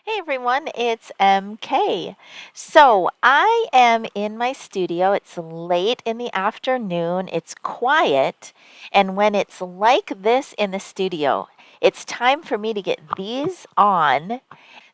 Hey everyone, it's MK. So I am in my studio. It's late in the afternoon, it's quiet, and when it's like this in the studio, it's time for me to get these on,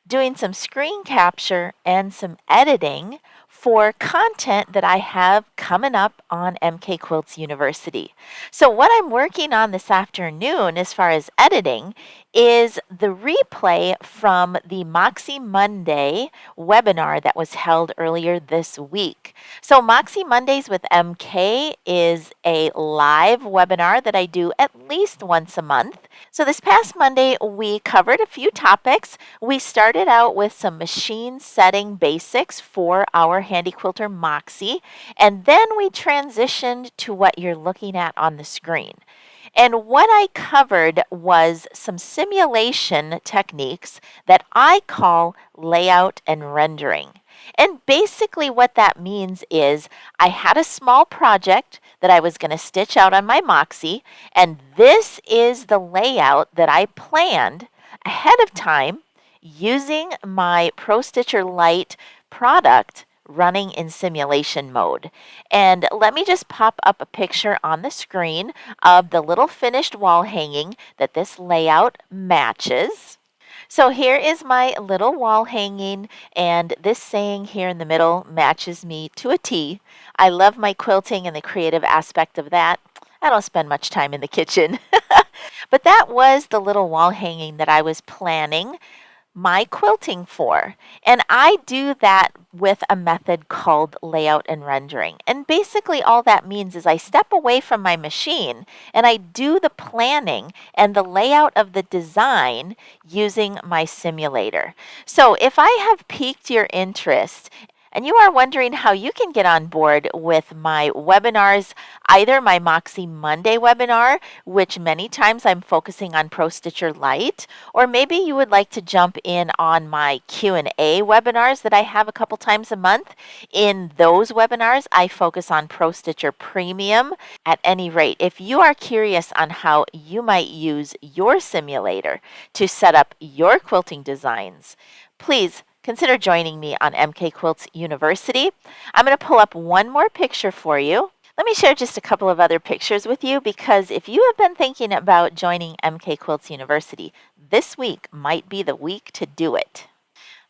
doing some screen capture and some editing for content that I have coming up on MK Quilts University. So, what I'm working on this afternoon, as far as editing, is the replay from the Moxie Monday webinar that was held earlier this week. So, Moxie Mondays with MK is a live webinar that I do at least once a month. So, this past Monday, we covered a few topics. We started out with some machine setting basics for our handy quilter Moxie, and then we transitioned to what you're looking at on the screen. And what I covered was some simulation techniques that I call layout and rendering. And basically, what that means is I had a small project that I was going to stitch out on my Moxie, and this is the layout that I planned ahead of time using my Pro Stitcher Lite product running in simulation mode. And let me just pop up a picture on the screen of the little finished wall hanging that this layout matches. So here is my little wall hanging, and this saying here in the middle matches me to a T. I love my quilting and the creative aspect of that. I don't spend much time in the kitchen. But that was the little wall hanging that I was planning my quilting for. And I do that with a method called layout and rendering. And basically, all that means is I step away from my machine and I do the planning and the layout of the design using my simulator. So if I have piqued your interest and you are wondering how you can get on board with my webinars, either my Moxie Monday webinar, which many times I'm focusing on Pro Stitcher Lite, or maybe you would like to jump in on my Q&A webinars that I have a couple times a month. In those webinars, I focus on Pro Stitcher Premium. At any rate, if you are curious on how you might use your simulator to set up your quilting designs, please consider joining me on MK Quilts University. I'm going to pull up one more picture for you. Let me share just a couple of other pictures with you, because if you have been thinking about joining MK Quilts University, this week might be the week to do it.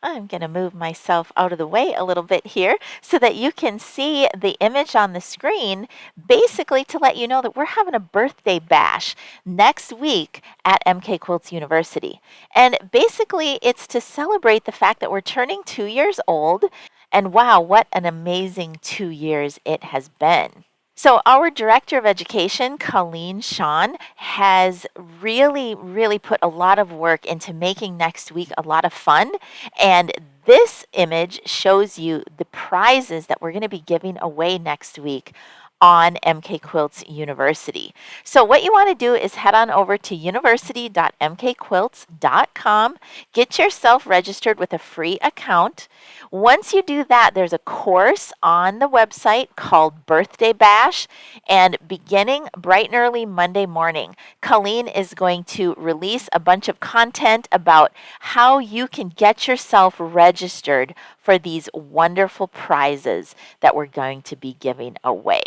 I'm going to move myself out of the way a little bit here so that you can see the image on the screen, basically to let you know that we're having a birthday bash next week at MK Quilts University. And basically, it's to celebrate the fact that we're turning 2 years old. And wow, what an amazing 2 years it has been. So our Director of Education, Colleen Shawn, has really put a lot of work into making next week a lot of fun. And this image shows you the prizes that we're going to be giving away next week on MK Quilts University. So what you want to do is head on over to university.mkquilts.com, get yourself registered with a free account. Once you do that, there's a course on the website called Birthday Bash, and beginning bright and early Monday morning, Colleen is going to release a bunch of content about how you can get yourself registered for these wonderful prizes that we're going to be giving away.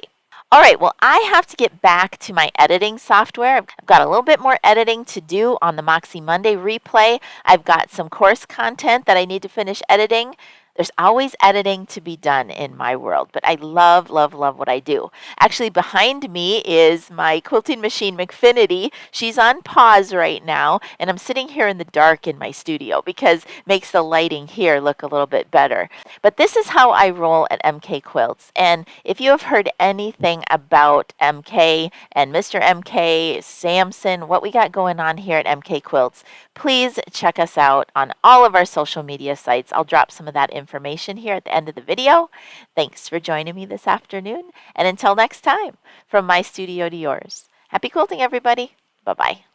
All right, well, I have to get back to my editing software. I've got a little bit more editing to do on the Moxie Monday replay. I've got some course content that I need to finish editing. There's always editing to be done in my world, but I love what I do. Actually, behind me is my quilting machine, Mcfinity. She's on pause right now, and I'm sitting here in the dark in my studio because it makes the lighting here look a little bit better. But this is how I roll at MK Quilts. And if you have heard anything about MK and Mr. MK, Samson, what we got going on here at MK Quilts, please check us out on all of our social media sites. I'll drop some of that information here at the end of the video. Thanks for joining me this afternoon. And until next time, from my studio to yours, happy quilting, everybody. Bye-bye.